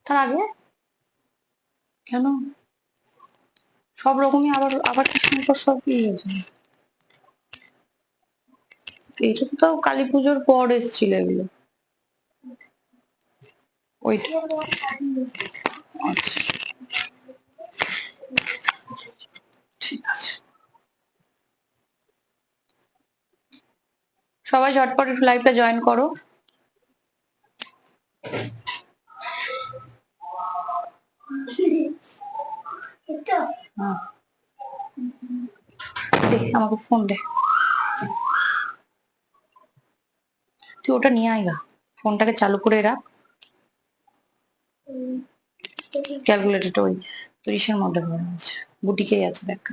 তার আগে কেন সব রকমই আবার আবার কিছুর সব হয়েছে। এটা তো কালী পুজোর পর এসেছিল এগুলো। ওইটা আচ্ছা ঠিক আছে। সবাই ঝটপট একটু লাইভটা জয়েন করো। আমাকে ফোন দে, তুই ওটা নিয়ে আয় গা, ফোনটাকে চালু করে রাখ। ক্যালকুলেটরটা ওই 30-এর মধ্যে ভরা আছে, বুটিকেই আছে দেখ।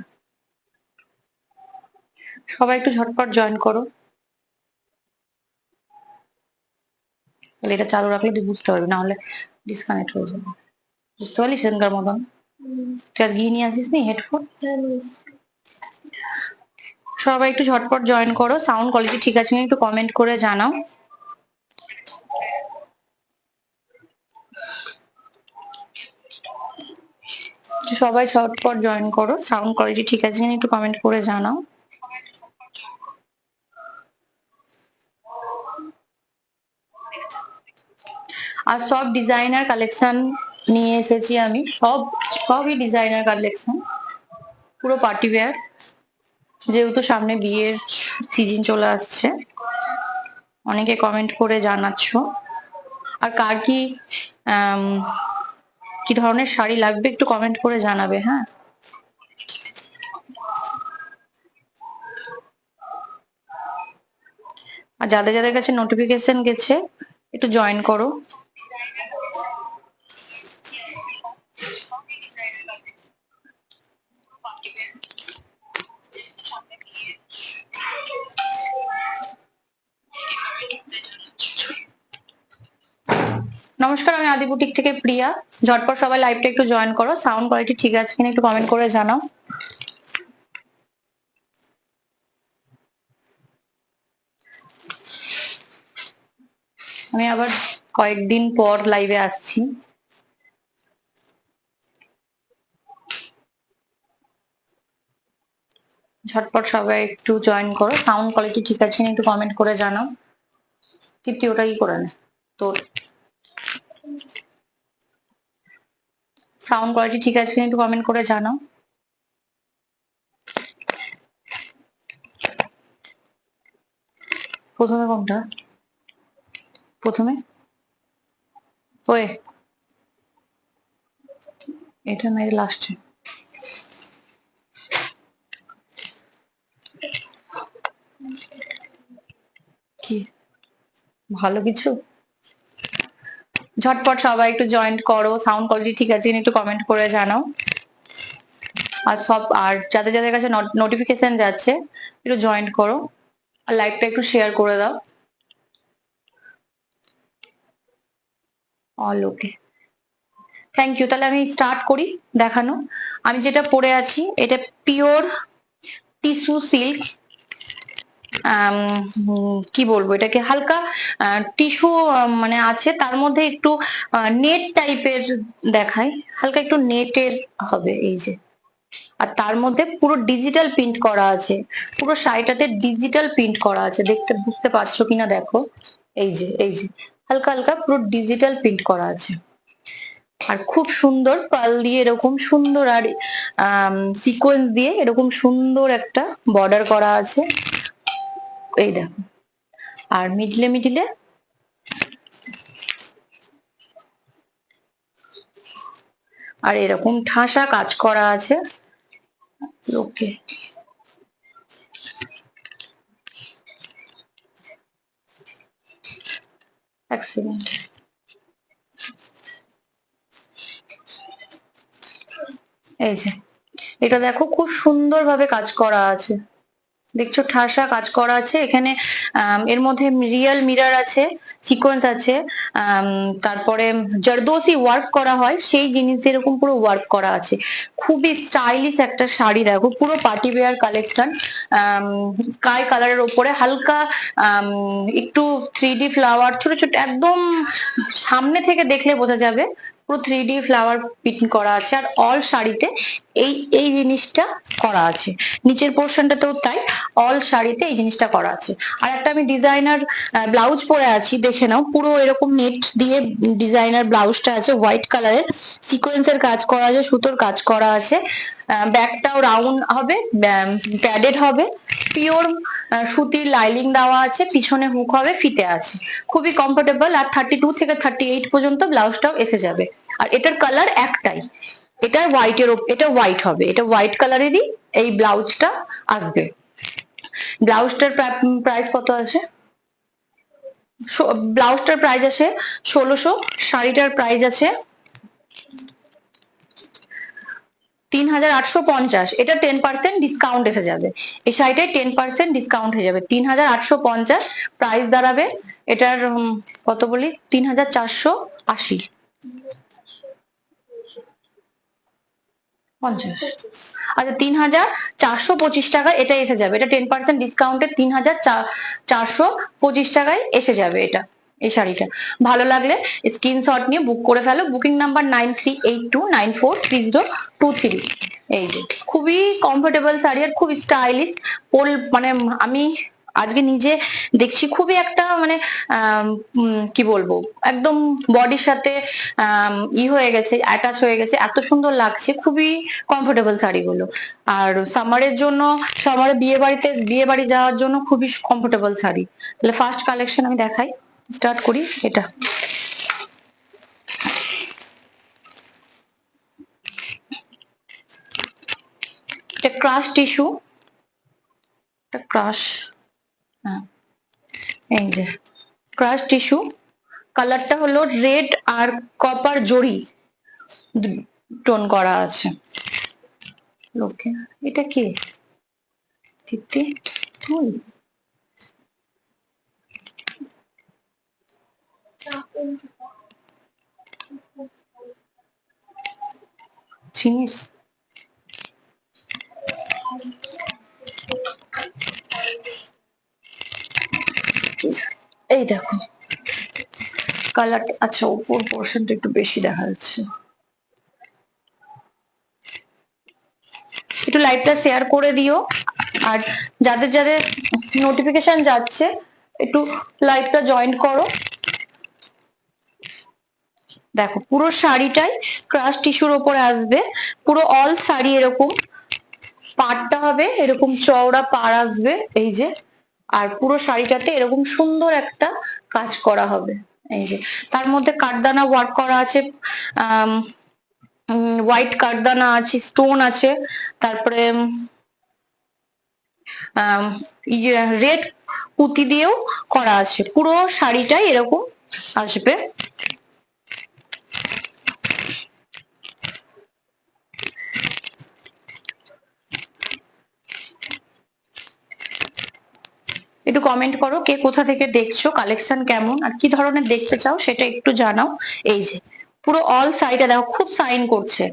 সবাই একটু ঝটপট জয়েন করো, তাহলে এটা চালু রাখলে তুই বুঝতে পারবি, না হলে ডিসকানেক্ট হয়ে যাবে। বুঝতে পারলি সেদিনকার মতন? তুই আর গিয়ে নিয়ে আসিস নি হেডফোন? সবাই একটু ঝটপট জয়েন করো। সাউন্ড কোয়ালিটি ঠিক আছে একটু কমেন্ট করে জানাও। সবাই ঝটপট জয়েন করো। সাউন্ড কোয়ালিটি ঠিক আছে কিনা একটু কমেন্ট করে জানাও। আর সব ডিজাইনার কালেকশন নিয়ে এসেছি আমি, সবই ডিজাইনার কালেকশন, পুরো পার্টি ওয়্যার। যেহেতু সামনে বিয়ের সিজন চলে আসছে, অনেকে কমেন্ট করে জানাচ্ছ। আর কার কি ধরনের শাড়ি লাগবে একটু কমেন্ট করে জানাবে। হ্যাঁ, আর যাদের যাদের কাছে নোটিফিকেশন গেছে একটু জয়েন করো। নমস্কার, আমি আদি বুটিক থেকে প্রিয়া। ঝটপট সবাই লাইভটা একটু জয়েন করো। সাউন্ড কোয়ালিটি ঠিক আছে কিনা একটু কমেন্ট করে জানাও। আমি আবার কয়েকদিন পর লাইভে আসছি। ঝটপট সবাই একটু জয়েন করো। সাউন্ড কোয়ালিটি ঠিক আছে কিনা একটু কমেন্ট করে জানাও। তৃপ্তি ওটা কি করে নে তোর সাউন্ড কোয়ালিটি ঠিক আছে কিনা একটু কমেন্ট করে জানাও। প্রথমে কোনটা? প্রথমে ওয়ে এটা না, এর লাস্টে কি ভালো কিছু? ঝটপট সবাই একটু জয়েন করো। সাউন্ড কোয়ালিটি ঠিক আছে কিনা একটু কমেন্ট করে জানাও। আর যাদের যাদের কাছে নোটিফিকেশন যাচ্ছে একটু জয়েন করো, আর লাইভটা একটু শেয়ার করে দাও। All okay, thank you. তাহলে আমি স্টার্ট করি দেখানো। আমি যেটা পরে আছি এটা পিওর টিস্যু সিল্ক। কি বলবো, এটাকে হালকা টিস্যু মানে আছে, তার মধ্যে একটু নেট টাইপের দেখায়, হালকা একটু নেটের হবে এই যে। আর তার মধ্যে পুরো ডিজিটাল প্রিন্ট করা আছে, পুরো শাড়িটাতে ডিজিটাল প্রিন্ট করা আছে, দেখতে বুঝতে পারছো কিনা দেখো। এই যে হালকা হালকা পুরো ডিজিটাল প্রিন্ট করা আছে। আর খুব সুন্দর পাল দিয়ে এরকম সুন্দর, আর সিকোয়েন্স দিয়ে এরকম সুন্দর একটা বর্ডার করা আছে, এই দেখো। আর মিডলে মিডিলে আর এরকম ঠাসা কাজ করা আছে। ওকে, এক সেকেন্ড। এই যে এটা দেখো খুব সুন্দর ভাবে কাজ করা আছে, দেখছো ঠাসা কাজ করা আছে এখানে। এর মধ্যে রিয়েল মিরর আছে, সিকোয়েন্স আছে, তারপরে জারদোসি ওয়ার্ক করা হয় সেই জিনিস এরকম পুরো ওয়ার্ক করা আছে। খুবই স্টাইলিশ একটা শাড়ি, দেখো পুরো পার্টি ওয়্যার কালেকশন। স্কাই কালারের ওপরে হালকা একটু 3D ফ্লাওয়ার, ছোট ছোট, একদম সামনে থেকে দেখলে বোঝা যাবে পুরো 3D ফ্লাওয়ার প্রিন্ট করা আছে। আর অল শাড়িতে এই এই জিনিসটা করা আছে, নিচের পোর্শনটাতেও তাই, অল শাড়িতে এই জিনিসটা করা আছে। আর একটা আমি ডিজাইনার ব্লাউজ পরে আছি, দেখে নাও, পুরো এরকম নেট দিয়ে ডিজাইনার ব্লাউজটা আছে, হোয়াইট কালারের সিকোয়েন্সের কাজ করা আছে, সুতোর কাজ করা আছে। ব্যাকটাও রাউন্ড হবে, প্যাডেড হবে, পিওর সুতির লাইলিং দেওয়া আছে, পিছনে হুক হবে, ফিতে আছে, খুবই কমফোর্টেবল। আর 32 থেকে 38 পর্যন্ত ব্লাউজটাও এসে যাবে। আর এটার কালার একটাই, এটা হোয়াইটের, এটা হোয়াইট হবে, এটা হোয়াইট কালারেরই এই ব্লাউজটা আসবে। ব্লাউজটার প্রাইস কত আছে? ব্লাউজটার প্রাইস আছে 1600, শাড়িটার প্রাইস আছে 3850। এটা 10% ডিসকাউন্ট এসে যাবে, এই শাড়িটায় 10% ডিসকাউন্ট হয়ে যাবে, 3850 প্রাইস দাঁড়াবে। এটার কত বলি, 3480 50। আচ্ছা, 3425 টাকা এটা এসে যাবে, এটা 10% ডিসকাউন্টে 3425 টাকায় এসে যাবে এটা, এই শাড়িটা। ভালো লাগলে স্ক্রিনশট নিয়ে বুক করে ফেলো, বুকিং নাম্বার 9382943023। এই যে খুবই কমফোর্টেবল শাড়ি আর খুব স্টাইলিশ, মানে আমি আজকে নিজে দেখছি খুবই একটা মানে কি বলবো, একদম বডির সাথে হয়ে গেছে, অ্যাটাচ হয়ে গেছে, এত সুন্দর লাগছে, খুবই কমফোর্টেবল শাড়িগুলো। আর সামারের জন্য, সামারে বিয়ে বাড়ি যাওয়ার জন্য খুবই কমফোর্টেবল শাড়ি। তাহলে ফার্স্ট কালেকশন আমি দেখাই, স্টার্ট করি। এটা ক্রাশ টিস্যু, এটা ক্রাশ, এই যে ক্রাশ টিস্যু, কালারটা হলো রেড আর কপার জড়ি টোন করা আছে। লোকে এটা কি দিদি তুই চিনিস? এই দেখো কালার, আচ্ছা উপর পোর্শনটা একটু বেশি দেখা যাচ্ছে, একটু লাইভটা শেয়ার করে দিও। আর যাদের যাদের নোটিফিকেশন যাচ্ছে একটু লাইভটা জয়েন করো। দেখো পুরো শাড়িটাই ক্রাশ টিস্যুর ওপরে আসবে, পুরো অল শাড়ি এরকম, পাড়টা হবে এরকম চওড়া পাড় আসবে, এই যে। আর পুরো শাড়িটাতে এরকম সুন্দর একটা কাজ করা হবে, এই যে। তার মধ্যে কাঠদানা ওয়ার্ক করা আছে, হোয়াইট কাঠদানা আছে, স্টোন আছে, তারপরে রেড পুঁতি দিয়েও করা আছে, পুরো শাড়িটাই এরকম আসবে। একটু কমেন্ট করো কে কোথা থেকে দেখছো, কালেকশন কেমন আর কি ধরনের দেখতে চাও সেটা একটু জানাও। এই যে পুরো অল সাইডে দেখো খুব সাইন করছে,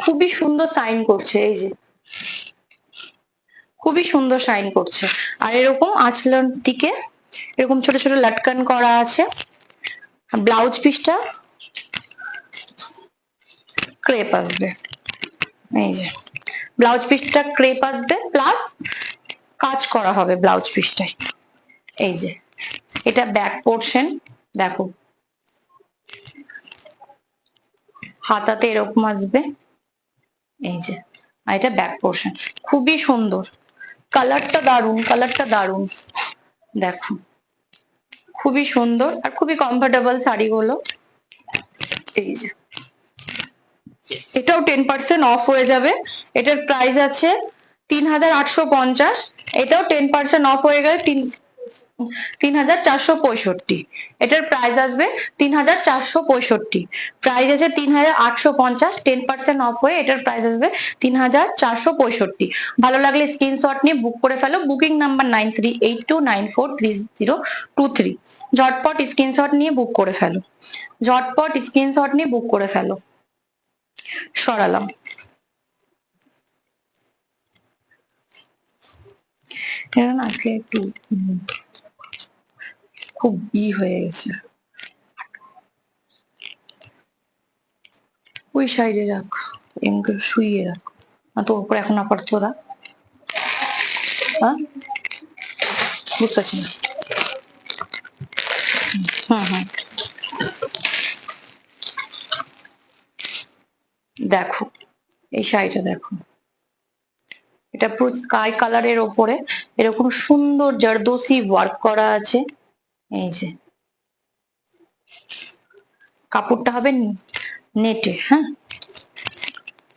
খুবই সুন্দর সাইন করছে, এই যে খুবই সুন্দর শাইন করছে। আর এরকম আঁচলের দিকে এরকম ছোট ছোট লটকান করা আছে। ব্লাউজ পিসটা ক্রেপ আসবে, এই যে ব্লাউজ পিসটা ক্রেপ আসবে, প্লাস কাজ করা হবে ব্লাউজ পিসটায়, এই যে। এটা ব্যাক পোর্শন, দেখো হাতাতে এরকম আসবে, এই যে। আর এটা ব্যাক পোর্শন, খুবই সুন্দর, কালারটা দারুন, কালারটা দারুন, দেখো খুবই সুন্দর আর খুবই কমফোর্টেবল শাড়িগুলো, এই যে। এটাও 10% অফ হয়ে যাবে, এটার প্রাইস আছে 3850, এটাও 10% অফ হয়ে গেলে 3465। এটার প্রাইস আসবে 3465। প্রাইস আছে 3850, 10% অফ হয়ে এটার প্রাইস আসবে 3465। ভালো লাগলে স্ক্রিনশট নিয়ে বুক করে ফেলো। Booking number 9382943023। ঝটপট স্ক্রিনশট নিয়ে বুক করে ফেলো, ঝটপট স্ক্রিনশট নিয়ে বুক করে ফেলো। সরালাম। আজকে একটু খুব হয়ে গেছে। ওই সাইডে রাখ, এমকে শুইয়ে রাখ, তো উপরে এখন আপাতত রাখ। হ্যাঁ, বুঝতে পারছি না। দেখো এই শাড়িটা দেখো, এটা পুরো স্কাই কালারের ওপরে এরকম সুন্দর জারদোসি ওয়ার্ক করা আছে। এই যে কাপড়টা হবে নেটে, হ্যাঁ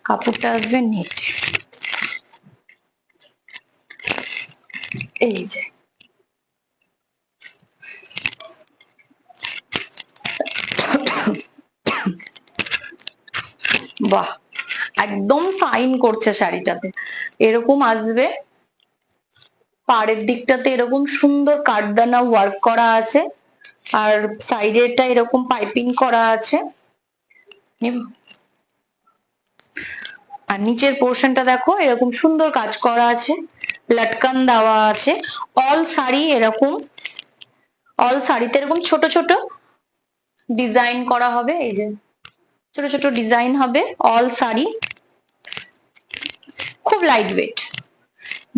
কাপড়টা আসবে নেটে। এই যে বাহ, একদম ফাইন করছে শাড়িটাতে। এরকম আসবে, পাড়ের দিকটাতে এরকম সুন্দর কাঠদানা ওয়ার্ক করা আছে, আর সাইডেরটা এরকম পাইপিং করা আছে, আর নিচের পোর্শনটা দেখো এরকম সুন্দর কাজ করা আছে, লটকান দেওয়া আছে। অল শাড়ি এরকম, অল শাড়িতে এরকম ছোট ছোট ডিজাইন করা হবে। এই যে ছোট ছোট ডিজাইন হবে অল শাড়ি, খুব লাইট ওয়েট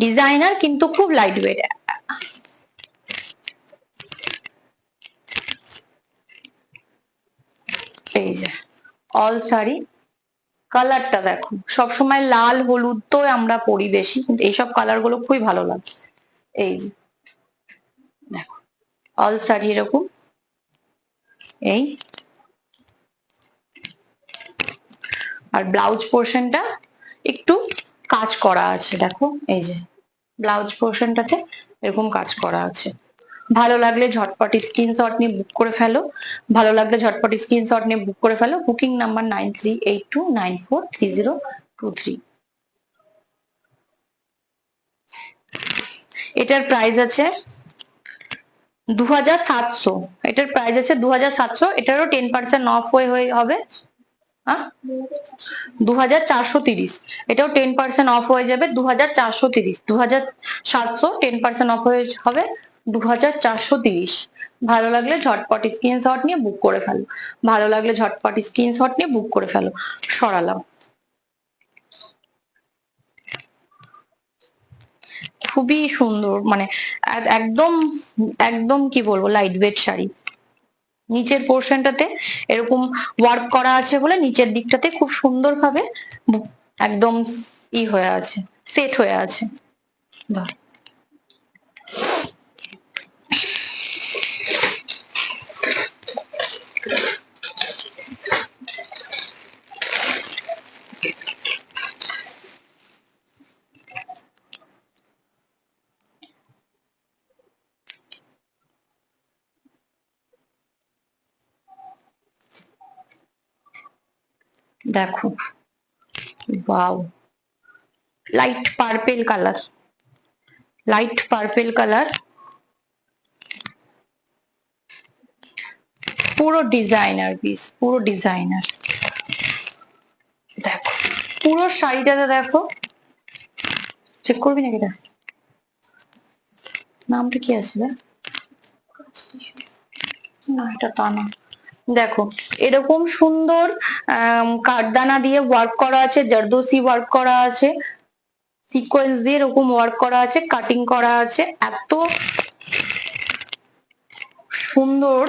ডিজাইনার, কিন্তু খুব লাইট ওয়েট। এই যে অল শাড়ি, কালারটা দেখো, সবসময় লাল হলুদ তো আমরা পরি বেশি, কিন্তু এইসব কালার গুলো খুবই ভালো লাগে। এই যে দেখো অল শাড়ি এরকম, এই আর ব্লাউজ পোর্শনটা একটু কাজ করা আছে, দেখো এই যে ব্লাউজ পোর্শনটাতে এরকম কাজ করা আছে। ভালো লাগলে ঝটপট স্ক্রিনশট নিয়ে বুক করে ফেলো, ভালো লাগলে ঝটপট স্ক্রিনশট নিয়ে বুক করে ফেলো। Booking number 9382943023। এটার প্রাইস আছে 2700। এটার প্রাইস আছে 2700, এটারও 10% অফ হয়ে হবে। 2430, এটাও 10% অফ হয়ে যাবে 2430। 2700 10% অফ হয়ে হবে 2430। ভালো লাগলে ঝটপট স্ক্রিনশট নিয়ে বুক করে ফেলো, ভালো লাগলে ঝটপট স্ক্রিনশট নিয়ে বুক করে ফেলো। সরালাম। খুবই সুন্দর, মানে একদম একদম কি বলবো লাইট ওয়েট শাড়ি। নিচের পোর্শনটাতে এরকম ওয়ার্ক করা আছে বলে নিচের দিকটাতে খুব সুন্দর ভাবে একদম হয়ে আছে, সেট হয়ে আছে। ধর দেখো, wow, light purple colour, light purple colour, পুরো ডিজাইনার পিস, পুরো ডিজাইনার। দেখো পুরো শাড়িটাতে দেখো, চেক করবি নাকি? এটা নামটা কি আসবে না, এটা তা না। দেখো এরকম সুন্দর কাঠদানা দিয়ে ওয়ার্ক করা আছে, জারদোসি ওয়ার্ক করা আছে, সিকোয়েন্স দিয়ে এরকম ওয়ার্ক করা আছে, কাটিং করা আছে, এত সুন্দর।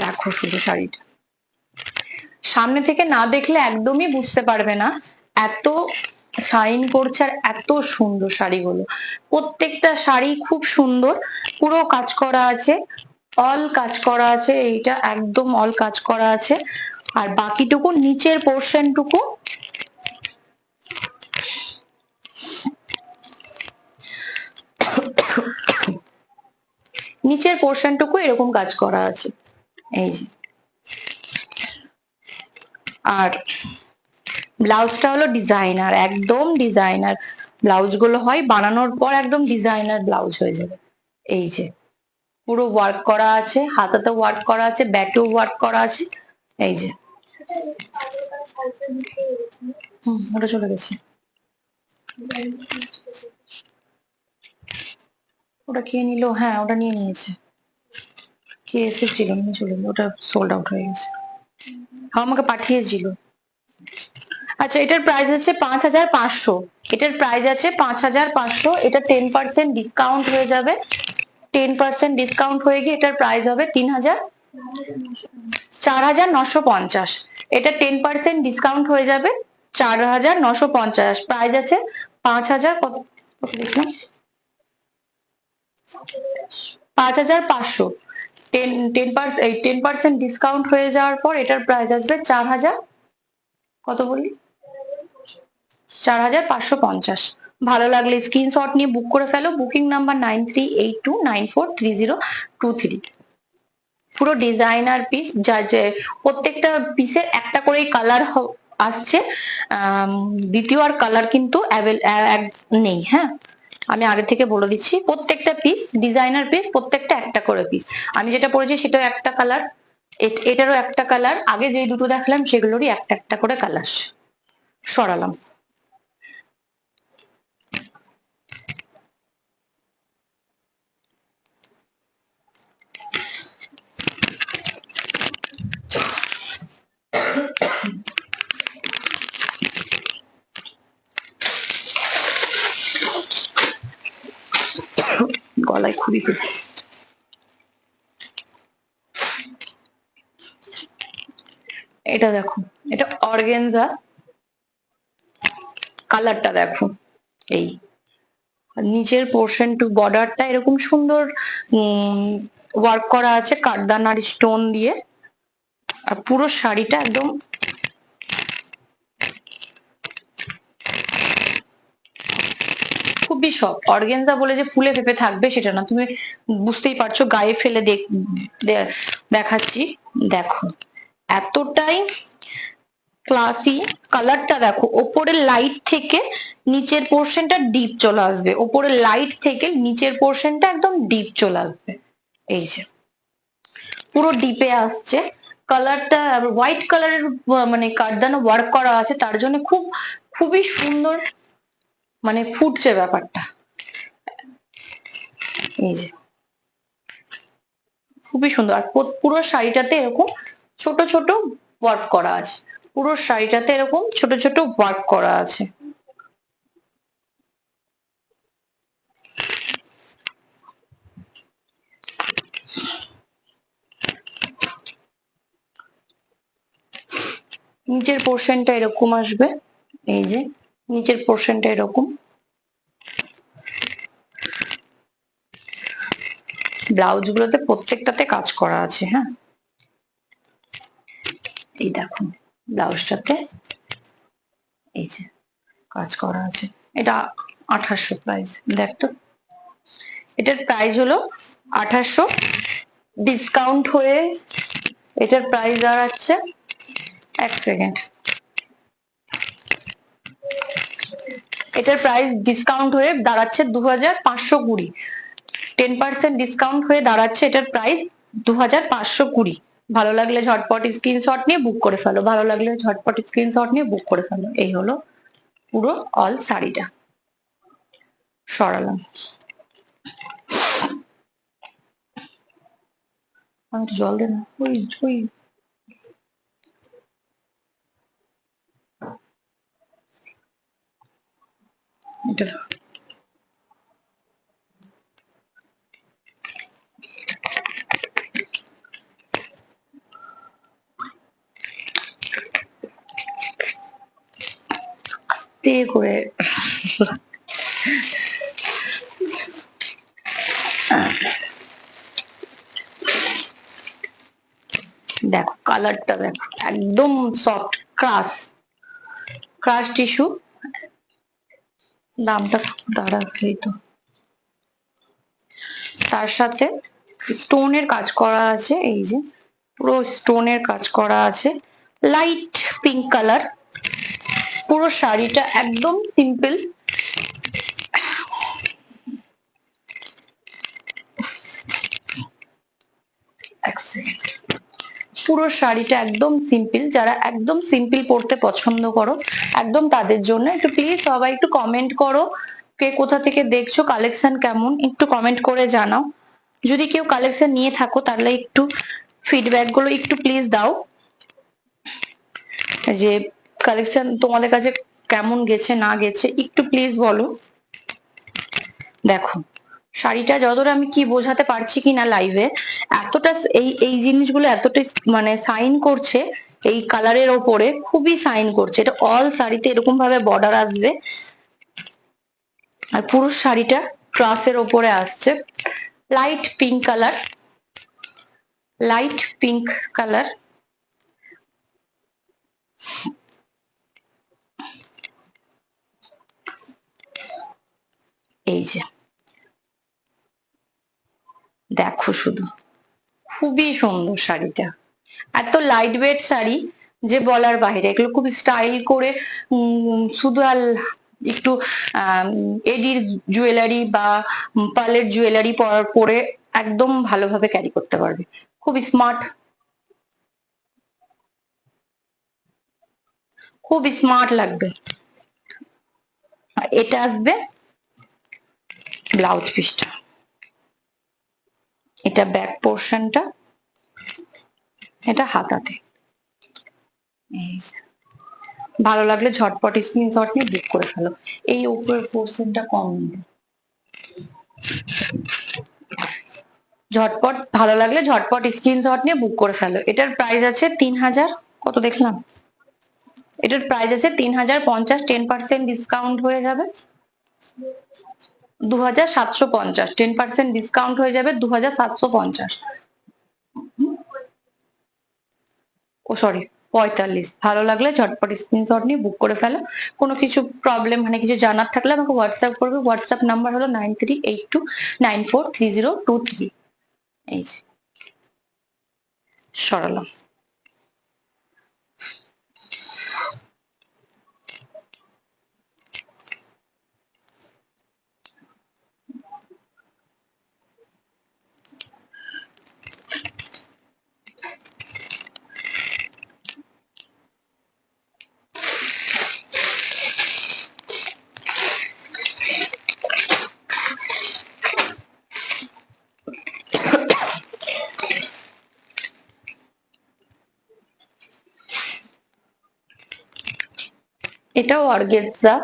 দেখো শুধু শাড়িটা সামনে থেকে না দেখলে একদমই বুঝতে পারবে না, এত শাইন করছে আর এত সুন্দর শাড়িগুলো। প্রত্যেকটা শাড়ি খুব সুন্দর, পুরো কাজ করা আছে, অল কাজ করা আছে, এইটা একদম অল কাজ করা আছে। আর বাকিটুকু নিচের পোর্শনটুকু নিচের পোর্শনটুকু এরকম কাজ করা আছে, এই যে। আর ব্লাউজটা হলো ডিজাইনার, একদম ডিজাইনার ব্লাউজ গুলো হয়, বানানোর পর একদম ডিজাইনার ব্লাউজ হয়ে যাবে। এই যে পুরো ওয়ার্ক করা আছে, হাতাতে ওয়ার্ক করা আছে, ব্যাকেও ওয়ার্ক করা আছে, এই যে। ওটা চলে গেছে, ওটা কে নিল? হ্যাঁ ওটা নিয়ে নিয়েছে, কে এসেছিল নিয়ে চলে গেল, ওটা সোল্ড আউট হয়ে গেছে, আমাকে পাঠিয়েছিল। আচ্ছা এটার প্রাইস আছে 5500, এটার প্রাইস আছে 5500, এটা 10% ডিসকাউন্ট হয়ে যাবে, 10% ডিসকাউন্ট হয়ে গিয়ে এটার প্রাইস হবে 4950। এটা 10% ডিসকাউন্ট হয়ে যাবে 4950, প্রাইস আছে 5000, কত দেখলাম 5500। 10% ডিসকাউন্ট হয়ে যাওয়ার পর এটার প্রাইস আসবে 4000, কত বললি, 4550। ভালো লাগলে স্ক্রিনশট নিয়ে বুক করে ফেলো, বুকিং নাম্বার 9382943023। পুরো ডিজাইনার পিস, যা যে প্রত্যেকটা পিসের একটা করেই কালার আসছে, দ্বিতীয় আর কালার কিন্তু নেই। হ্যাঁ আমি আগে থেকে বলে দিচ্ছি, প্রত্যেকটা পিস ডিজাইনার পিস, প্রত্যেকটা একটা করে পিস। আমি যেটা পরেছি সেটাও একটা কালার, এটারও একটা কালার, আগে যে দুটো দেখলাম সেগুলোরই একটা একটা করে কালার। সরালাম। গলায় খুবই পেয়েছি। এটা দেখো, এটা অর্গেনজা, কালারটা দেখো, এই নিচের পোর্শন টু বর্ডারটা এরকম সুন্দর ওয়ার্ক করা আছে কাঠদানার স্টোন দিয়ে, আর পুরো শাড়িটা একদম খুবই সফট। অর্গেনজা বলে যে ফুলে ফেপে থাকবে সেটা না, তুমি বুঝতেই পারছো, গায়ে ফেলে দেখাচ্ছি, দেখো এতটাই ক্লাসি। কালারটা দেখো, ওপরের লাইট থেকে নিচের পোর্শনটা ডিপ চলে আসবে, ওপরের লাইট থেকে নিচের পোর্শনটা একদম ডিপ চলে আসবে, এই যে পুরো ডিপে আসছে। কালারটা হোয়াইট কালারের মানে কাঠদানা ওয়ার্ক করা আছে, তার জন্য খুবই সুন্দর মানে ফুটছে ব্যাপারটা, এই যে খুবই সুন্দর। আর পুরো শাড়িটাতে এরকম ছোট ছোট ওয়ার্ক করা আছে, পুরো শাড়িটাতে এরকম ছোট ছোট ওয়ার্ক করা আছে। নিচের পোর্শনটা এরকম আসবে, এই যে নিচের পোর্শনটা এরকম, ব্লাউজ গুলোতে প্রত্যেকটাতে কাজ করা আছে। হ্যাঁ এই দেখুন ব্লাউজটাতে এই যে কাজ করা আছে, এটা 2800 প্রাইস। দেখতো এটার প্রাইস হলো 2800, ডিসকাউন্ট হয়ে এটার প্রাইস দাঁড়াচ্ছে, এক সেকেন্ড, এটার প্রাইস ডিসকাউন্ট হয়ে দাঁড়াচ্ছে 2520, 10% ডিসকাউন্ট হয়ে দাঁড়াচ্ছে এটার প্রাইস 2520। ভালো লাগলে ঝটপট স্ক্রিনশট নিয়ে বুক করে ফেলো, ভালো লাগলে ঝটপট স্ক্রিনশট নিয়ে বুক করে ফেলো। এই হলো পুরো অল শাড়িটা। সরালাম, আমি জল দে না, ওই ওই এটা আস্তে করে দেখো, কালারটা দেখো, একদম সফট ক্রাশ টিস্যু। দামটা দাঁড়া, এই তো তার সাথে স্টোনের কাজ করা আছে, এই যে পুরো স্টোনের কাজ করা আছে, লাইট পিঙ্ক কালার। পুরো শাড়িটা একদম সিম্পল, পুরো শাড়িটা একদম সিম্পল। যারা একদম সিম্পল পরতে পছন্দ করো একদম তাদের জন্য। একটু প্লিজ সবাই একটু কমেন্ট করো, কে কোথা থেকে দেখছো, কালেকশন কেমন একটু কমেন্ট করে জানাও। যদি কেউ কালেকশন নিয়ে থাকো তাহলে একটু ফিডব্যাক গুলো একটু প্লিজ দাও, যে কালেকশন তোমাদের কাছে কেমন গেছে না গেছে একটু প্লিজ বলো। দেখো শাড়িটা যতটা আমি কি বোঝাতে পারছি কিনা লাইভে, এতটা এই এই জিনিসগুলো এতটা মানে সাইন করছে এই কালারের ওপরে, খুবই সাইন করছে। এটা অল শাড়িতে এরকম ভাবে বর্ডার আসবে, আর পুরো শাড়িটা ক্রাসের ওপরে আসছে, light pink colour, light pink colour. এই যে দেখো শুধু, খুবই সুন্দর শাড়িটা, এত লাইট ওয়েট শাড়ি যে বলার বাইরে। এগুলো খুব স্টাইল করে শুধু আর একটু এডির জুয়েলারি বা পার্লের জুয়েলারি পরে একদম ভালোভাবে ক্যারি করতে পারবে, খুব স্মার্ট, খুব স্মার্ট লাগবে। এটা আসবে ব্লাউজ পিসটা, এটা ব্যাক পোর্শনটা, এটা হাতাতে। ভালো লাগলে ঝটপট স্ক্রিনশট নিয়ে বুক করে ফেলো। এই উপরের পোর্শনটা কম নেবে, ঝটপট ভালো লাগলে ঝটপট স্ক্রিনশট নিয়ে বুক করে ফেলো। এটার প্রাইস আছে 3000, কত দেখলাম, এটার প্রাইস আছে 3050, 10% ডিসকাউন্ট হয়ে যাবে 2750, 10% ডিসকাউন্ট হয়ে যাবে 2750। ও সরি 45। ভালো লাগলে ঝটপট স্ক্রিনশট নিয়ে বুক করে ফেলো। কোনো কিছু প্রবলেম মানে কিছু জানার থাকলে আমাকে হোয়াটসঅ্যাপ করবে, হোয়াটসঅ্যাপ নাম্বার হলো 9382943023। এই যে সরালাম। এটাও অর্গেনজা,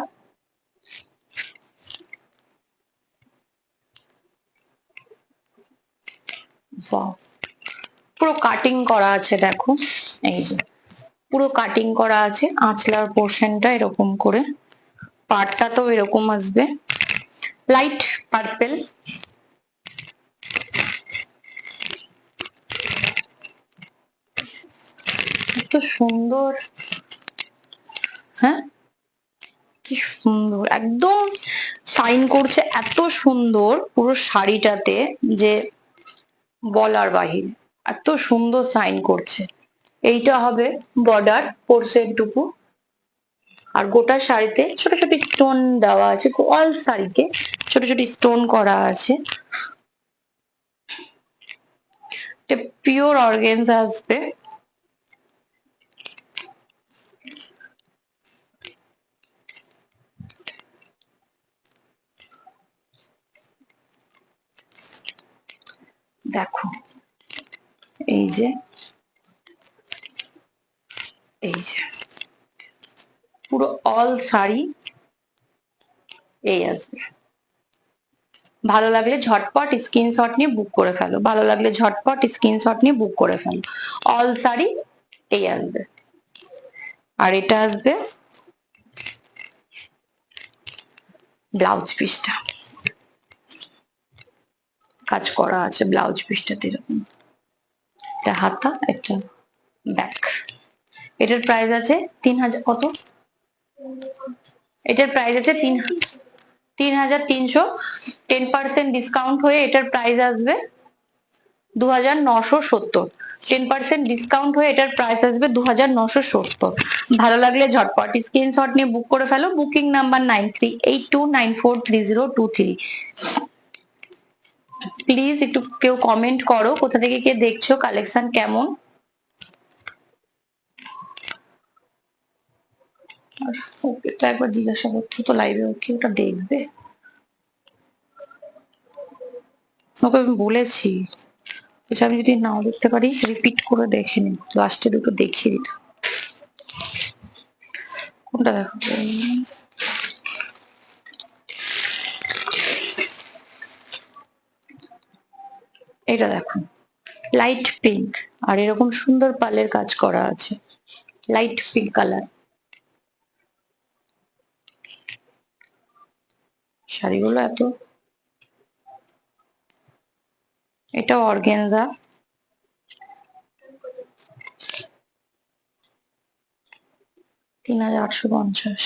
পুরো কাটিং করা আছে দেখো, এই যে পুরো কাটিং করা আছে, আঁচলার পোর্শনটা এরকম করে, পাটটা তো এরকম আসবে লাইট পার্পেল। এত সুন্দর, হ্যাঁ কি সুন্দর, একদম সাইন করছে এত সুন্দর পুরো শাড়িটাতে যে বলার বাহিরে, এত সুন্দর সাইন করছে। এইটা হবে বর্ডার পোর্শন টুকু, আর গোটা শাড়িতে ছোট ছোট স্টোন দেওয়া আছে, অল শাড়িতে ছোট ছোট স্টোন করা আছে। পিওর অর্গেনজা আসবে, দেখো এই যে, এই যে পুরো অল শাড়ি এই আসবে। ভালো লাগলে ঝটপট স্ক্রিনশট নিয়ে বুক করে ফেলো, ভালো লাগলে ঝটপট স্ক্রিনশট নিয়ে বুক করে ফেলো। অল শাড়ি এই আসবে, আর এটা আসবে ব্লাউজ পিসটা, কাজ করা আছে ব্লাউজ পিসটাতে এরকম, এটা হাতা, এটা ব্যাক। এটার প্রাইস আছে 3000, কত, এটার প্রাইস আছে 3300, 10% ডিসকাউন্ট হয়ে এটার প্রাইস আসবে 2970। 10% ডিসকাউন্ট হয়ে এটার প্রাইস আসবে 2970। ভালো লাগলে ঝটপট স্ক্রিনশট নিয়ে বুক করে ফেলো। Booking number 9382943023। প্লিজ একটু কেউ কমেন্ট করো কোথা থেকে কে দেখছো, কালেকশন কেমন। ওকে তো একবার জিজ্ঞাসা করতো তো লাইভে, ওকে ওটা দেখবে, ওকে আমি বলেছি এটা আমি যদি নাও দেখতে পারি রিপিট করে দেখে নিন, লাস্টে দুটো দেখিয়ে দিত। কোনটা দেখো, এটা দেখো লাইট পিঙ্ক আর এরকম সুন্দর পালের কাজ করা আছে, লাইট পিঙ্ক কালার। শাড়িগুলো এত, এটা অর্গেনজা, 3850।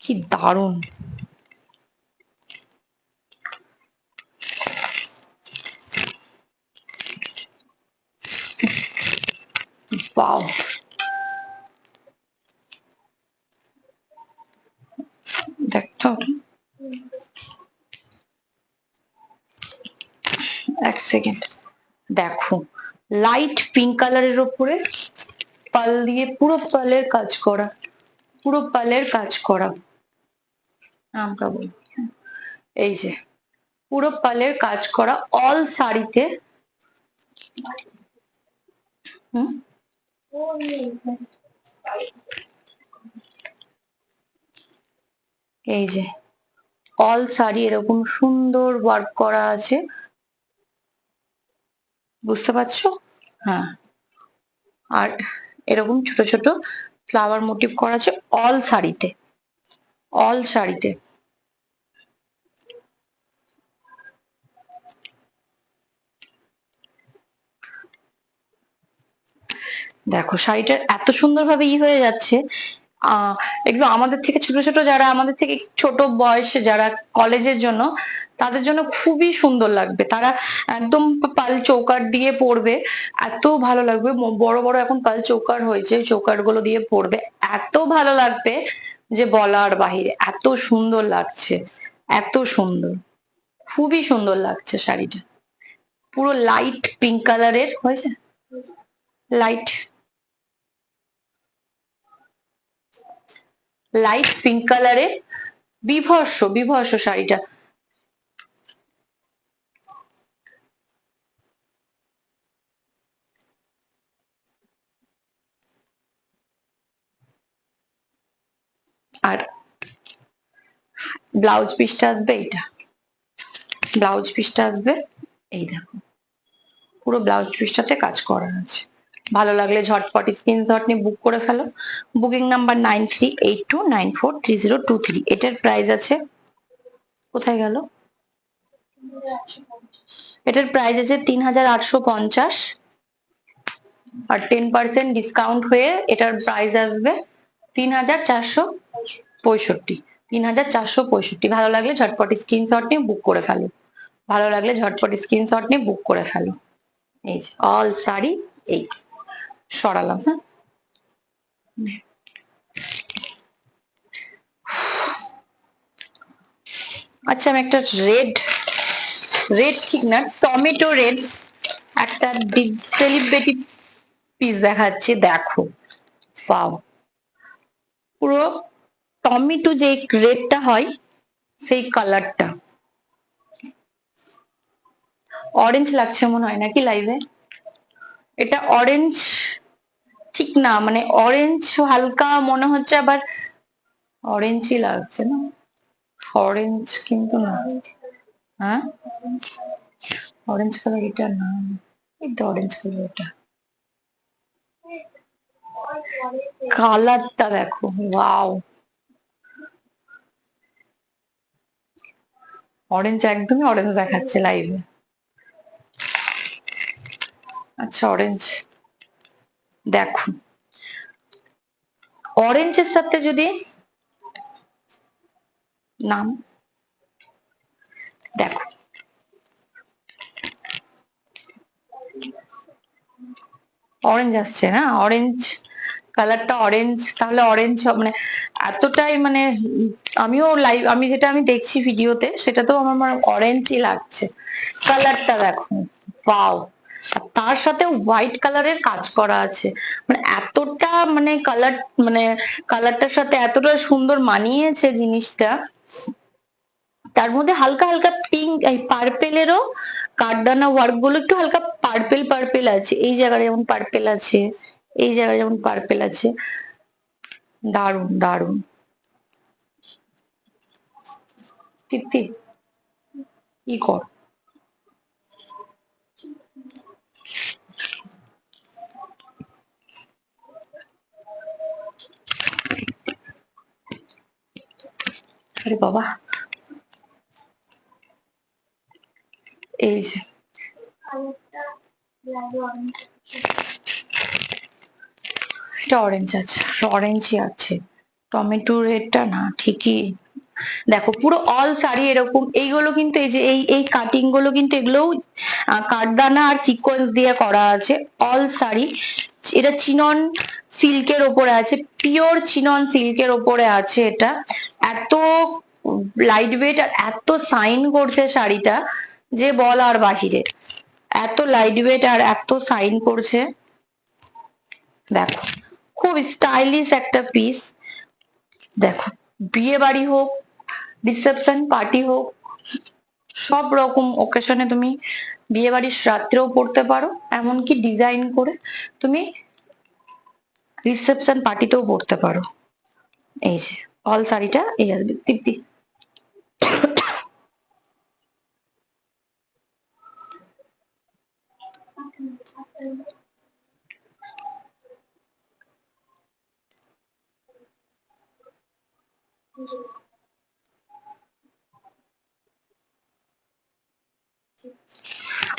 কি দারুণ, বাও। দেখো এক সেকেন্ড, দেখো লাইট পিঙ্ক কালারের উপরে পাল দিয়ে পুরো পালের কাজ করা, পুরো পালের কাজ করা, আমরা বলি এই যে পুরো পালের কাজ করা অল শাড়িতে। এই যে অল শাড়ি এরকম সুন্দর ওয়ার্ক করা আছে, বুঝতে পারছো? হ্যাঁ, আর এরকম ছোট ছোট ফ্লাওয়ার মোটিভ করা আছে অল শাড়িতে, অল শাড়িতে। দেখো শাড়িটা এত সুন্দরভাবে হয়ে যাচ্ছে, এগুলো আমাদের থেকে ছোট ছোট যারা, আমাদের থেকে ছোট বয়সে যারা কলেজের জন্য, তাদের জন্য খুবই সুন্দর লাগবে। তারা একদম পাল চৌকার দিয়ে পরবে, এত ভালো লাগবে। বড় বড় এখন পাল চৌকার হয়েছে, চৌকার গুলো দিয়ে পরবে, এত ভালো লাগবে যে বলার বাহিরে, এত সুন্দর লাগছে, এত সুন্দর, খুবই সুন্দর লাগছে শাড়িটা। পুরো লাইট পিঙ্ক কালারের হয়েছে, লাইট লাইট পিঙ্ক কালারের বিভর্ষ বিভর্ষ শাড়িটা। আর ব্লাউজ পিসটা আসবে এইটা, ব্লাউজ পিসটা আসবে এই দেখো, পুরো ব্লাউজ পিসটাতে কাজ করা আছে। ভালো লাগলে ঝটপট স্ক্রিনশট নিয়ে বুক করে ফেলো। Booking number 9382943023। এটার প্রাইস আছে, কোথায় গেল, এটার প্রাইস আছে 3850, আর 10% ডিসকাউন্ট হয়ে এটার প্রাইস আসবে 3465। 3465। ভালো লাগলে ঝটপট স্ক্রিনশট নিয়ে বুক করে ফেলো, ভালো লাগলে ঝটপট স্ক্রিনশট নিয়ে বুক করে ফেলো। এই যে অল শাড়ি, এই সরালাম। হ্যাঁ, আচ্ছা আমি একটা রেড, রেড ঠিক না, টমেটো রেড একটা সেলিব্রিটি পিস দেখাচ্ছি, দেখো পাও পুরো টমেটো যে রেডটা হয় সেই কালারটা, অরেঞ্জ লাগছে মনে হয় নাকি লাইভে, এটা অরেঞ্জ ঠিক না, মানে অরেঞ্জ হালকা মনে হচ্ছে, আবার অরেঞ্জই লাগছে না, অরেঞ্জ কিন্তু না। হ্যাঁ, অরেঞ্জ কালার এটা না, এই তো অরেঞ্জ কালার, এটা কালারটা দেখো, ওয়াও, অরেঞ্জ একদমই অরেঞ্জ দেখাচ্ছে লাইভে। আচ্ছা অরেঞ্জ দেখো, অরেঞ্জের সাথে যদি নাম দেখো, অরেঞ্জ আসছে না, অরেঞ্জ কালারটা অরেঞ্জ, তাহলে অরেঞ্জ মানে এতটাই মানে আমিও লাইভ আমি যেটা আমি দেখছি ভিডিওতে সেটাতেও আমার অরেঞ্জই লাগছে। কালারটা দেখো, ওয়াও, তার সাথে হোয়াইট কালারের কাজ করা আছে, মানে এতটা মানে কালার, মানে কালারটার সাথে এতটা সুন্দর মানিয়েছে জিনিসটা। তার মধ্যে হালকা হালকা পিঙ্ক, এই পার্পেলেরও কাঠদানা ওয়ার্ক গুলো একটু হালকা পার্পেল পার্পেল আছে, এই জায়গায় যেমন পার্পেল আছে, এই জায়গায় যেমন পার্পেল আছে, দারুন দারুন। তৃপ্তি কি কর, আরে বাবা, এই যে এটা অরেঞ্জ আছে, অরেঞ্জই আছে, টমেটো রেডটা না, ঠিকই। দেখো পুরো অল শাড়ি এরকম, এইগুলো কিন্তু এই যে এই কাটিং গুলো কিন্তু এগুলোও কাঠদানা আর সিকোয়েন্স দিয়ে করা আছে। অল শাড়ি এটা চিনন সিল্কের ওপরে আছে, পিওর চিনন সিল্কের ওপরে আছে এটা। এত লাইট ওয়েট আর এত শাইন করছে শাড়িটা যে বল আর বাহিরে, এত লাইট ওয়েট আর এত শাইন করছে। দেখো খুব স্টাইলিশ একটা পিস। দেখো বিয়ে বাড়ি হোক, রিসেপশন পার্টি হোক, সব রকম ওকেশনে তুমি বিয়ে বাড়ির রাত্রেও পড়তে পারো, এমনকি ডিজাইন করে তুমি রিসেপশন পার্টিতেও পড়তে পারো। এই যে অল শাড়িটা এই আসবে তৃপ্তি।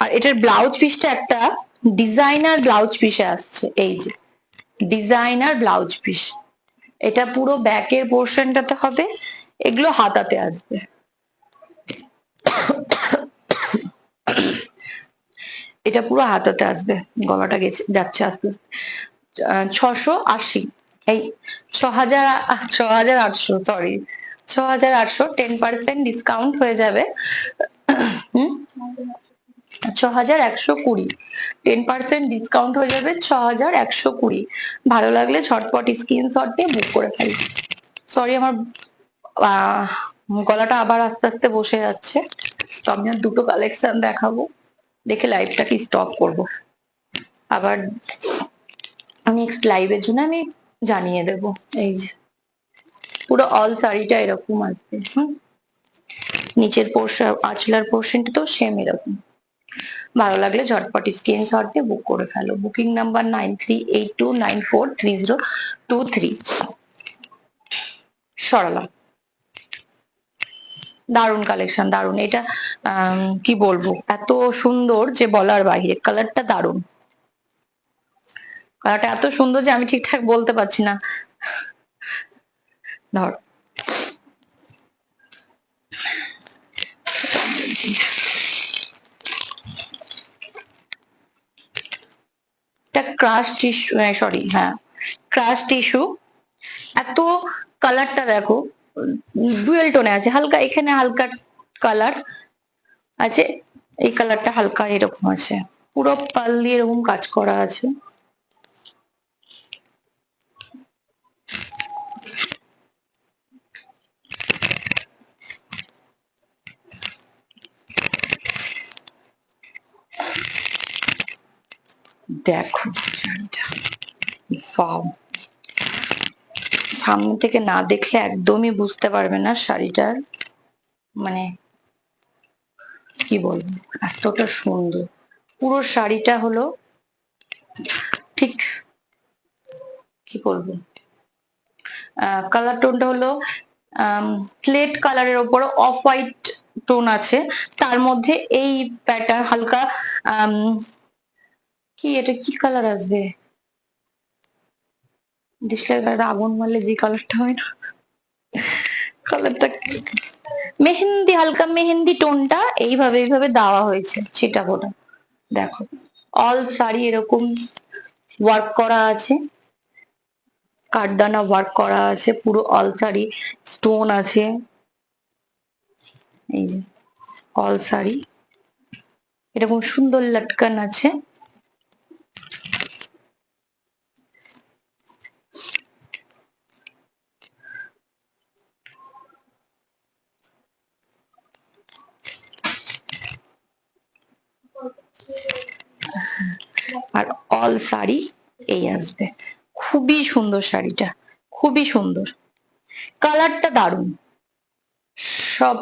আর এটার ব্লাউজ পিসটা একটা ডিজাইনার ব্লাউজ পিসে আসছে, এই যে ডিজাইনার ব্লাউজ পিস। এটা পুরো ব্যাকের পোর্শনটাতে হবে, এগুলো হাতাতে আসবে। এটা পুরো হাতাতে আসবে, গলাটা গেছে যাচ্ছে আস্তে আস্তে। 680, এই 6,800, সরি 6,800, 10% ডিসকাউন্ট হয়ে যাবে। 6,120, 10% ডিসকাউন্ট হয়ে যাবে 6,120। ভালো লাগলে ঝটপট স্ক্রিনশট দিয়ে বুক করে ফেলি। সরি আমার গলাটা আবার আস্তে আস্তে বসে যাচ্ছে, তো আমি আর দুটো কালেকশন দেখাবো, দেখে লাইভটাকে স্টপ করব, আবার নেক্সট লাইভের জন্য আমি জানিয়ে দেব। এই যে পুরো অল শাড়িটা এরকম আসবে, নিচের পোর্শন আঁচলার পোর্শনটা তো সেম এরকম। ভালো লাগলে ঝটপট স্ক্রিনশট দিয়ে বুক করে ফেলো। Booking number 9382943023। সরালাম, দারুন কালেকশন, দারুন এটা। কি বলবো, এত সুন্দর যে বলার বাহিরে, কালারটা দারুন, কালারটা এত সুন্দর যে আমি ঠিকঠাক বলতে পারছি না। ধর এটা ক্রাশ টিস্যু, সরি হ্যাঁ ক্রাশ টিস্যু। এত কালারটা দেখো ডুয়েল টোনে আছে, হালকা এখানে হালকা কালার আছে, এই কালারটা হালকা এরকম আছে, পুরো পাল দিয়ে এরকম কাজ করা আছে। দেখো শাড়িটা, ওয়াও, সামনে থেকে না দেখলে একদমই বুঝতে পারবে না শাড়িটার মানে কি বলবো, এতটা সুন্দর। পুরো শাড়িটা হলো ঠিক কি বলবো, কালার টোনটা হলো স্লেট কালারের ওপর অফ হোয়াইট টোন আছে, তার মধ্যে এই প্যাটার্ন হালকা কি এটা কি কালার আসবে, ডিসপ্লে আগুন মারলে যে কালারটা হয় না, কালারটা মেহেন্দি, হালকা মেহেন্দি টোনটা এইভাবে এইভাবে দেওয়া হয়েছে, সেটা বলো। দেখো অল শাড়ি এরকম ওয়ার্ক করা আছে, কাঠদানা ওয়ার্ক করা আছে, পুরো অল শাড়ি স্টোন আছে, এই যে অল শাড়ি এরকম সুন্দর লটকান আছে। আর অল শাড়ি এই আসবে, খুবই সুন্দর শাড়িটা, খুবই সুন্দর, কালারটা দারুণ, সব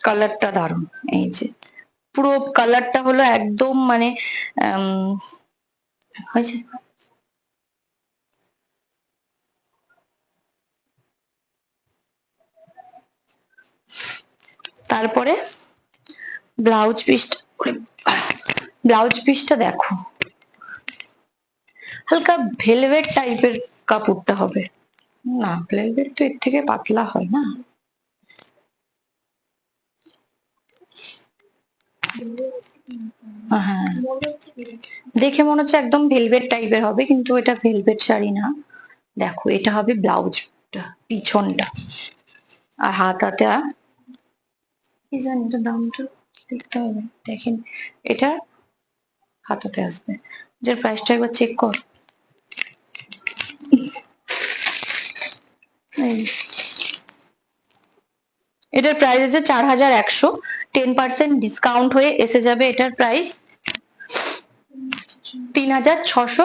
কালারটা দারুণ। এই যে পুরো কালারটা হলো একদম মানে হয়েছে, তারপরে ব্লাউজ পিসটা, ব্লাউজ পিসটা দেখো, হালকা ভেলভেট টাইপের কাপড়টা হবে না, ভেলভেট তো এর থেকে পাতলা হয় না, হ্যাঁ দেখে মনে হচ্ছে একদম ভেলভেট টাইপের হবে, কিন্তু এটা ভেলভেট শাড়ি না। দেখো এটা হবে ব্লাউজটা, পিছনটা, আর হাতাটা কি জানি এটা দামটা দেখতে হবে, দেখেন এটা হাতাতে আসবে, এটার প্রাইসটা একবার চেক কর। এটার প্রাইস আছে 4100, 10% ডিসকাউন্ট হয়ে এসে যাবে এটার প্রাইস 3600,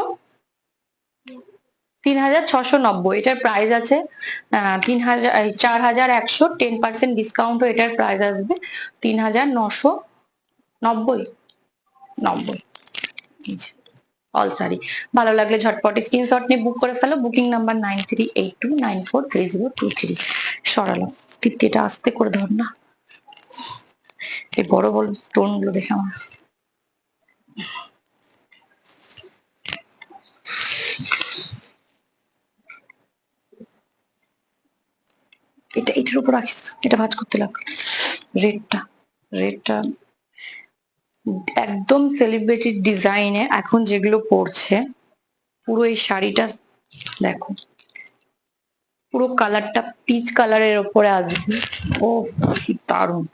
3690। এটার প্রাইস আছে 4100, 10% ডিসকাউন্ট হয়ে এটার প্রাইস আসবে 3990। অল শাড়ি ভালো লাগলে ঝটপটে স্ক্রিনশট নিয়ে বুক করে ফেলো, বুকিং নাম্বার 9382943023। সরালাম, তৃপ্তিটা আস্তে করে ধর না, এই বড় বড় স্টোন গুলো দেখে আমার এটা, এটার উপর রাখিস, এটা ভাঁজ করতে লাগবে। রেডটা, রেডটা একদম সেলিব্রিটি ডিজাইনে এখন যেগুলো পড়ছে, পুরো এই শাড়িটা দেখো, পুরো কালারটা পিচ কালারের ওপরে আসবে, ও কি দারুণ।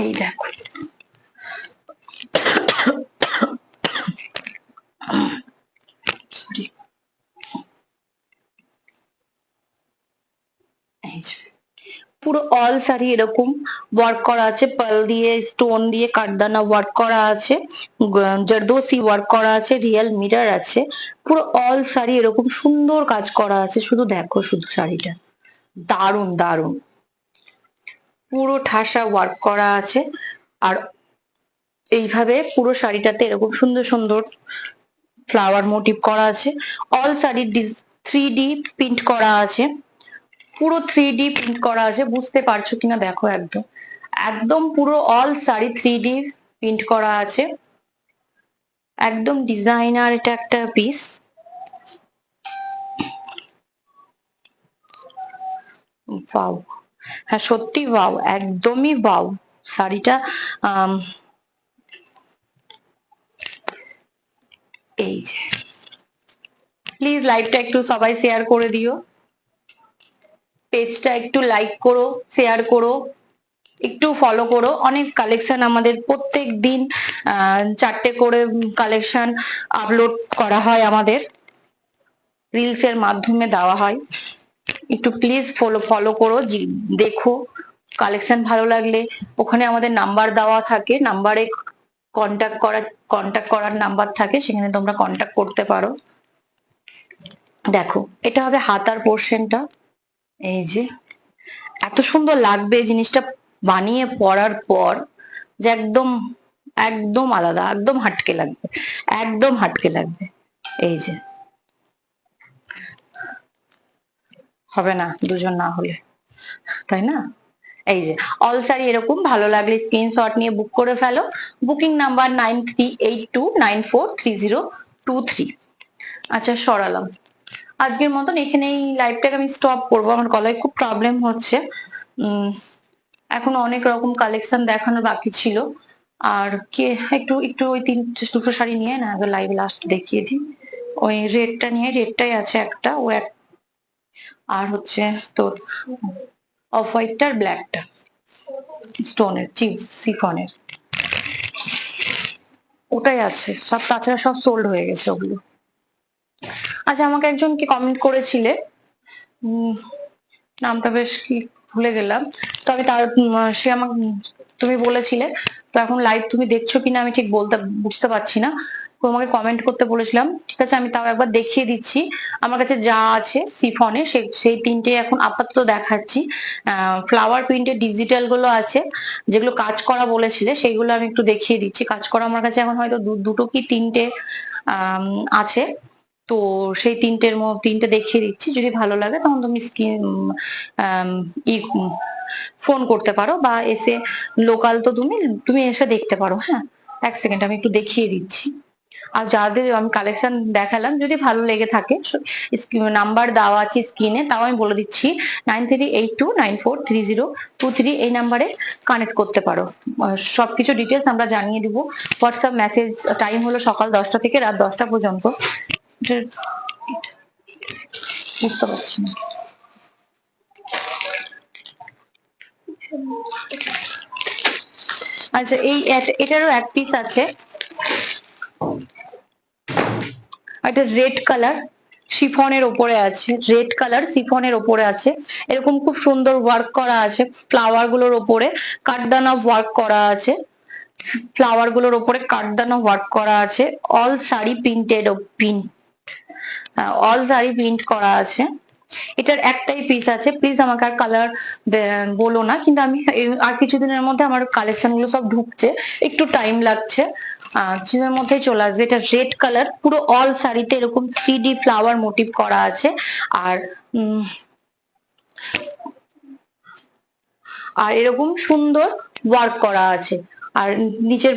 এই দেখো সরি, পুরো অল শাড়ি এরকম ওয়ার্ক করা আছে, পার্ল দিয়ে স্টোন দিয়ে কাঠদানা ওয়ার্ক করা আছে, জরদোসি ওয়ার্ক করা আছে, রিয়েল মিরর আছে, পুরো অল শাড়ি এরকম সুন্দর কাজ করা আছে, শুধু দেখো শুধু শাড়িটা দারুণ দারুণ, পুরো ঠাসা ওয়ার্ক করা আছে। আর এইভাবে পুরো শাড়িটাতে এরকম সুন্দর সুন্দর ফ্লাওয়ার মোটিভ করা আছে, অল শাড়ি 3D প্রিন্ট করা আছে, পুরো 3D প্রিন্ট করা আছে, বুঝতে পারছো কিনা দেখো, একদম একদম পুরো অল শাড়ি 3D প্রিন্ট করা আছে, একদম ডিজাইনার এটা একটা পিস। ওয়াও, হ্যাঁ সত্যি ওয়াও, একদমই ওয়াও শাড়িটা। এই যে প্লিজ লাইভটা একটু সবাই শেয়ার করে দিও, পেজটা একটু লাইক করো, শেয়ার করো, একটু ফলো করো, অনেক কালেকশন আমাদের প্রত্যেক দিন 4টে করে কালেকশন আপলোড করা হয়, আমাদের রিলস এর মাধ্যমে দেওয়া হয়, একটু প্লিজ ফলো করো, দেখো, কালেকশন ভালো লাগলে ওখানে আমাদের নাম্বার দেওয়া থাকে, নাম্বারে কন্ট্যাক্ট করার নাম্বার থাকে, সেখানে তোমরা কন্ট্যাক্ট করতে পারো। দেখো এটা হবে হাতার পোর্শনটা, এই যে এত সুন্দর লাগবে জিনিসটা বানিয়ে পরার পর, যে একদম একদম আলাদা, একদম হাটকে লাগবে, একদম হাটকে লাগবে। এই যে হবে না দুজন না হলে, তাই না? এই যে অল শাড়ি এরকম, ভালো লাগলে স্ক্রিনশট নিয়ে বুক করে ফেলো। Booking number 9382943023। আচ্ছা সরালাম। আজকের মতন এখানেই লাইভটাকে আমি স্টপ করবো, আমার গলায় খুব প্রবলেম হচ্ছে। এখন অনেক রকম কালেকশন দেখানো বাকি ছিল। আর কে একটু একটু ওই দুটো শাড়ি নিয়ে না আগে লাইভে লাস্ট দেখিয়ে দিই। ওই রেডটা নিয়ে, রেডটাই আছে একটা, ও এক, আর হচ্ছে তোর অফ হোয়াইটটার ব্ল্যাকটা স্টোনের সিফনের, ওটাই আছে সব, তাছাড়া সব সোল্ড হয়ে গেছে ওগুলো। আচ্ছা আমাকে একজন কি কমেন্ট করেছিলে, নামটা বেশ কি ভুলে গেলাম, তো আমি তার সে আমাকে, তুমি বলেছিলে, তো এখন লাইভ তুমি দেখছো কিনা আমি ঠিক বুঝতে পারছি না। তোমাকে কমেন্ট করতে বলেছিলাম, ঠিক আছে আমি তাও একবার দেখিয়ে দিচ্ছি। আমার কাছে যা আছে সিফনে সেই তিনটে এখন আপাতত দেখাচ্ছি। ফ্লাওয়ার প্রিন্টের ডিজিটাল গুলো আছে, যেগুলো কাজ করা বলেছিলে সেইগুলো আমি একটু দেখিয়ে দিচ্ছি। কাজ করা আমার কাছে এখন হয়তো দুটো কি তিনটে আছে, তো সেই তিনটে দেখিয়ে দিচ্ছি। যদি ভালো লাগে তখন তুমি ফোন করতে পারো বা এসে, লোকাল তো তুমি তুমি এসে দেখতে পারো। হ্যাঁ এক সেকেন্ড আমি একটু দেখিয়ে দিচ্ছি। আর যাদের আমি কালেকশন দেখালাম যদি ভালো লেগে থাকে, নাম্বার দেওয়া আছে স্ক্রিনে, তাও আমি বলে দিচ্ছি 9382943023, এই নাম্বারে কানেক্ট করতে পারো। সবকিছু ডিটেলস আমরা জানিয়ে দিব। হোয়াটসঅ্যাপ মেসেজ টাইম হলো সকাল 10টা থেকে রাত 10টা পর্যন্ত। বুঝতে পারছি না। আচ্ছা এই এটারও এক পিস আছে, এটা রেড কালার শিফনের ওপরে আছে, রেড কালার শিফনের ওপরে আছে, এরকম খুব সুন্দর ওয়ার্ক করা আছে, ফ্লাওয়ার গুলোর ওপরে কাটদানা ওয়ার্ক করা আছে, ফ্লাওয়ার গুলোর ওপরে কাটদানা ওয়ার্ক করা আছে, all sari printed, all sari print করা আছে। এটার একটাই পিস আছে, প্লিজ আমাকে আর কালার বলো না, কিন্তু আমি আর কিছুদিনের মধ্যে আমার কালেকশন গুলো সব ঢুকছে, একটু টাইম লাগছে, কিছুদিনের মধ্যেই চলে আসবে। এটা রেড কালার, পুরো অল শাড়িতে এরকম 3D ফ্লাওয়ার মোটিভ করা আছে, আর এরকম সুন্দর ওয়ার্ক করা আছে, আর নিচের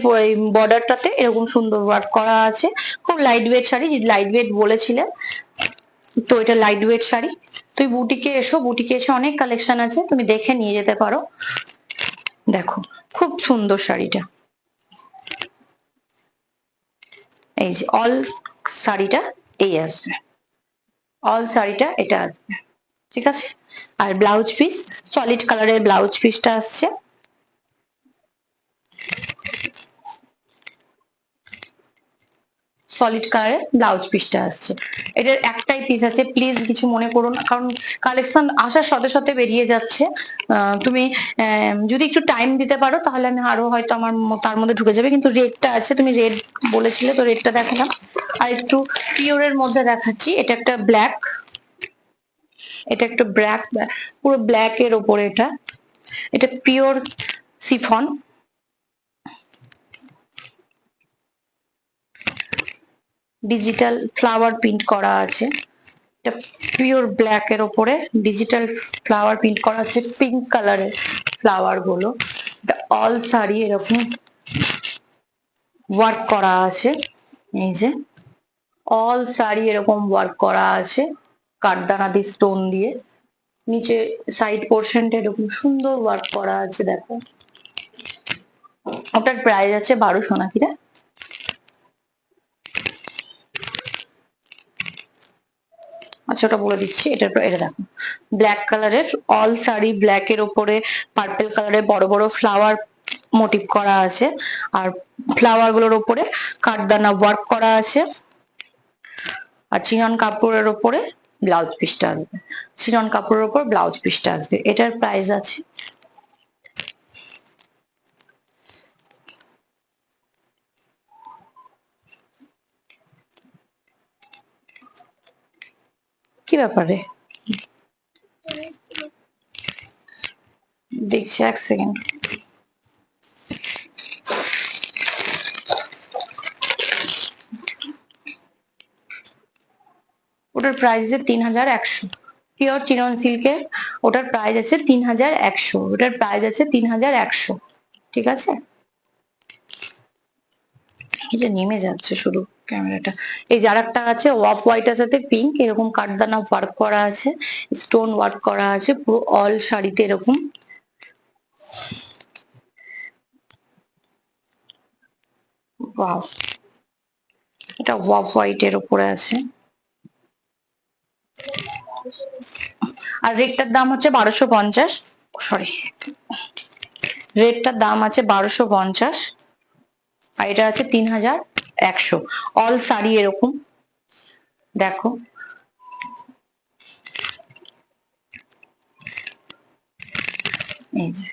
বর্ডারটাতে এরকম সুন্দর ওয়ার্ক করা আছে। খুব light weight sari, light weight বলেছিলে তো এটা লাইট ওয়েট শাড়ি। তুই বুটিকে এসো, বুটিকে এসে অনেক কালেকশন আছে, তুমি দেখে নিয়ে যেতে পারো। দেখো খুব সুন্দর শাড়িটা, এই যে অল শাড়িটা এই আসবে, অল শাড়িটা এটা আসবে, ঠিক আছে। আর ব্লাউজ পিস সলিড কালারের ব্লাউজ পিসটা আসছে, সলিড কালারের ব্লাউজ পিসটা আসছে। এটার একটাই পিস আছে, প্লিজ কিছু মনে করো না, কারণ কালেকশন আসার সাথে সাথে বেরিয়ে যাচ্ছে। তুমি যদি একটু টাইম দিতে পারো তাহলে আমি আরো হয়তো আমার তার মধ্যে ঢুকে যাবে, কিন্তু রেডটা আছে, তুমি রেড বলেছিলে তো রেডটা দেখালাম। আর একটু পিওরের মধ্যে দেখাচ্ছি, এটা একটা ব্ল্যাক, এটা একটা ব্ল্যাক, পুরো ব্ল্যাক এর ওপরে এটা, এটা pure chiffon, digital flower print করা আছে, এটা পিওর ব্ল্যাক এর ওপরে ডিজিটাল ফ্লাওয়ার প্রিন্ট করা আছে, পিঙ্ক কালারের ফ্লাওয়ার গুলো, এটা অল শাড়ি এরকম ওয়ার্ক করা আছে, এই যে অল শাড়ি এরকম ওয়ার্ক করা আছে কাঠদানা দিয়ে স্টোন দিয়ে, নিচে সাইড পোর্শনটা এরকম সুন্দর ওয়ার্ক করা আছে। দেখো ওটার প্রাইস আছে 1200 নাকি রে? আচ্ছা ওটা বলে দিচ্ছি। এটা দেখো ব্ল্যাক কালারের অল শাড়ি, ব্ল্যাক এর ওপরে পার্পল কালারের বড় বড় ফ্লাওয়ার মোটিভ করা আছে, আর ফ্লাওয়ার গুলোর ওপরে কাঠদানা ওয়ার্ক করা আছে, আর চিনন কাপড়ের ওপরে ব্লাউজ পিসটা আসবে, চিনন কাপড়ের ওপর ব্লাউজ পিসটা আসবে। এটার প্রাইস আছে কি ব্যাপারে দেখছি এক সেকেন্ড, ওটার প্রাইস আছে 3100, পিওর চিনন সিল্কের ওটার প্রাইস আছে 3100, ওটার প্রাইস আছে 3100। ঠিক আছে, এই যে নেমে যাচ্ছে শুধু ক্যামেরাটা। এই যার একটা আছে অফ হোয়াইটের সাথে পিঙ্ক, এরকম কাঠদানা ওয়ার্ক করা আছে, স্টোন ওয়ার্ক করা আছে পুরো অল শাড়িতে এরকম। ওয়াও, এটা অফ হোয়াইটের উপরে আছে। আর রেটটার দাম হচ্ছে 1250, সরি, রেটটার দাম আছে 1250, আর এটা আছে 3100। অল শাড়ি এরকম দেখো, এই যে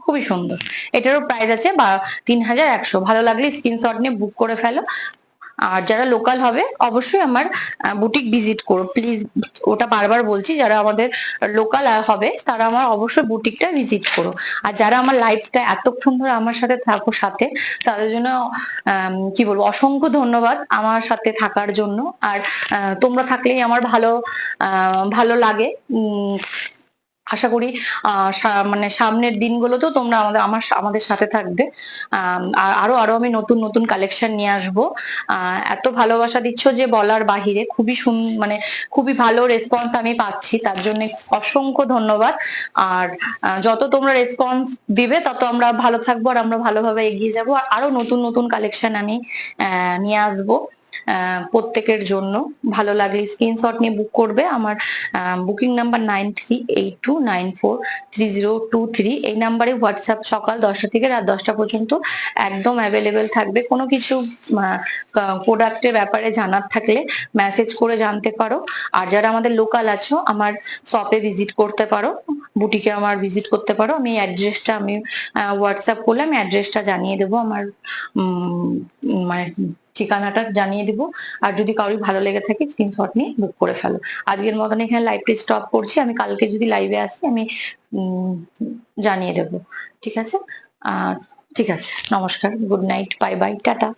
খুবই সুন্দর। এটারও প্রাইস আছে 3100। ভালো লাগলে স্ক্রিনশট নিয়ে বুক করে ফেলো। আর যারা লোকাল হবে অবশ্যই আমার বুটিক ভিজিট করো প্লিজ, ওটা বারবার বলছি, যারা আমাদের লোকাল হবে তারা আমার অবশ্যই বুটিকটা ভিজিট করো। আর যারা আমার লাইফটা এতক্ষণ ধরে আমার সাথে থাকো সাথে, তাদের জন্য কি বলবো, অসংখ্য ধন্যবাদ আমার সাথে থাকার জন্য। আর তোমরা থাকলেই আমার ভালো ভালো লাগে। আশা করি মানে সামনের দিনগুলোতেও তোমরা আমাদের সাথে থাকবে। আর আরো আরো আমি নতুন নতুন কালেকশন নিয়ে আসবো। এত ভালোবাসা দিচ্ছ যে বলার বাহিরে, মানে খুবই ভালো রেসপন্স আমি পাচ্ছি, তার জন্য অসংখ্য ধন্যবাদ। আর যত তোমরা রেসপন্স দিবে তত আমরা ভালো থাকবো, আর আমরা ভালোভাবে এগিয়ে যাবো। আরো নতুন নতুন কালেকশন আমি নিয়ে আসবো প্রত্যেকের জন্য। ভালো লাগলে স্ক্রিনশট নিয়ে বুক করবে। আমার বুকিং নাম্বার 9382943023। এই নাম্বারে হোয়াটসঅ্যাপ সকাল 10টা থেকে রাত 10টা পর্যন্ত একদম অ্যাভেলেবেল থাকবে। কোনো কিছু প্রোডাক্টের ব্যাপারে জানার থাকলে মেসেজ করে জানতে পারো। আর যারা আমাদের লোকাল আছো আমার শপে ভিজিট করতে পারো, বুটিকে আমার ভিজিট করতে পারো। আমি অ্যাড্রেসটা আমি হোয়াটসঅ্যাপ করলে আমি অ্যাড্রেসটা জানিয়ে দেবো, আমার মানে ঠিকানাটা জানিয়ে দিব। আর যদি কারোর ভালো লেগে থাকে স্ক্রিনশট নিয়ে বুক করে ফেলো। আজকের মতন এখানে লাইভটি স্টপ করছি। আমি কালকে যদি লাইভে আসি আমি জানিয়ে দেব। ঠিক আছে, ঠিক আছে, নমস্কার, good night, bye bye, tata.